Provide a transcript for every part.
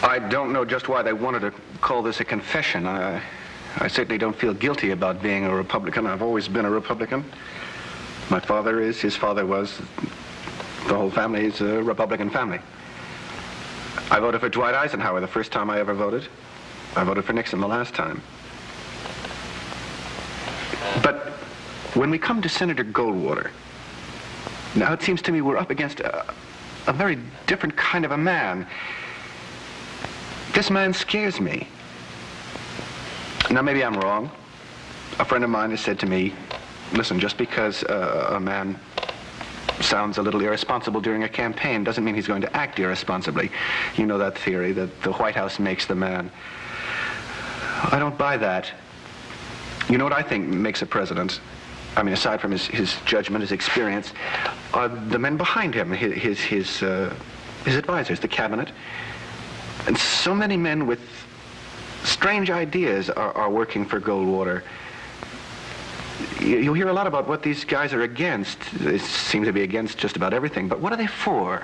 I don't know just why they wanted to call this a confession. I certainly don't feel guilty about being a Republican. I've always been a Republican. My father is, his father was. The whole family is a Republican family. I voted for Dwight Eisenhower the first time I ever voted. I voted for Nixon the last time. But when we come to Senator Goldwater, now it seems to me we're up against a very different kind of a man. This man scares me. Now, maybe I'm wrong. A friend of mine has said to me, listen, just because a man sounds a little irresponsible during a campaign doesn't mean he's going to act irresponsibly. You know that theory, that the White House makes the man. I don't buy that. You know what I think makes a president? I mean, aside from his judgment, his experience, are the men behind him, his advisors, the cabinet. And so many men with strange ideas are working for Goldwater. You'll hear a lot about what these guys are against. They seem to be against just about everything, but what are they for?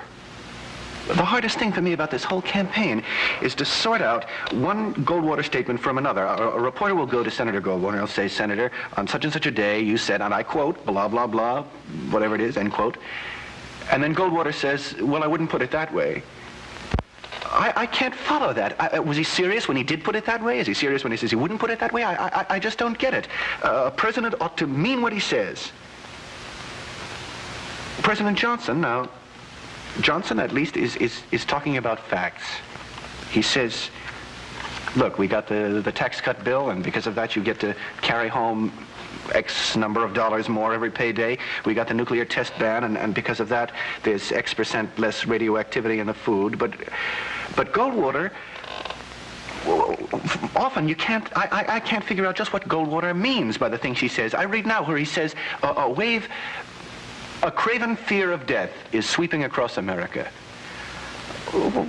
The hardest thing for me about this whole campaign is to sort out one Goldwater statement from another. A reporter will go to Senator Goldwater and he'll say, Senator, on such and such a day you said, and I quote, blah, blah, blah, whatever it is, end quote. And then Goldwater says, well, I wouldn't put it that way. I can't follow that. Was he serious when he did put it that way? Is he serious when he says he wouldn't put it that way? I just don't get it. A president ought to mean what he says. President Johnson, now, Johnson at least is talking about facts. He says, look, we got the tax cut bill, and because of that you get to carry home X number of dollars more every payday. We got the nuclear test ban, and because of that there's X% less radioactivity in the food. But Goldwater, often you can't, I can't figure out just what Goldwater means by the things he says. I read now where he says, a craven fear of death is sweeping across America.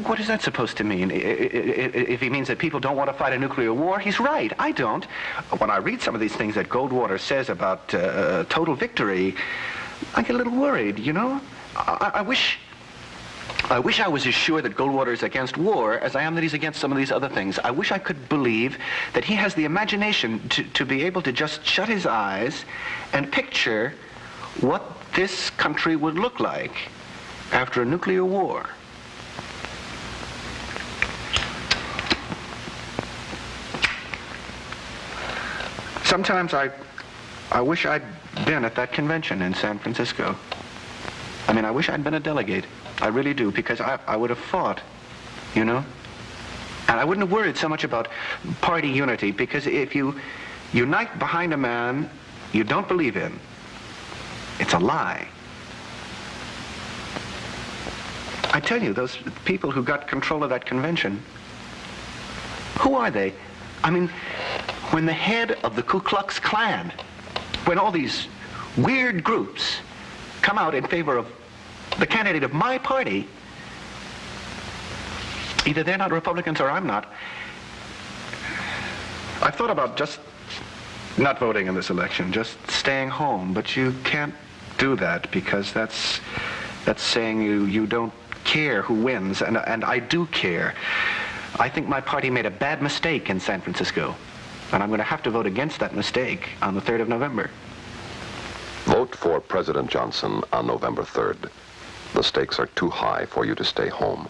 What is that supposed to mean? If he means that people don't want to fight a nuclear war, he's right. I don't. When I read some of these things that Goldwater says about total victory, I get a little worried, you know? I wish I was as sure that Goldwater is against war as I am that he's against some of these other things. I wish I could believe that he has the imagination to be able to just shut his eyes and picture what this country would look like after a nuclear war. Sometimes I wish I'd been at that convention in San Francisco. I mean, I wish I'd been a delegate. I really do, because I would have fought, you know? And I wouldn't have worried so much about party unity, because if you unite behind a man you don't believe in, it's a lie. I tell you, those people who got control of that convention, who are they? I mean, when the head of the Ku Klux Klan, when all these weird groups come out in favor of the candidate of my party, either they're not Republicans or I'm not. I've thought about just not voting in this election, just staying home, but you can't do that, because that's saying you don't care who wins, and I do care. I think my party made a bad mistake in San Francisco, and I'm going to have to vote against that mistake on the 3rd of November. Vote for President Johnson on November 3rd. The stakes are too high for you to stay home.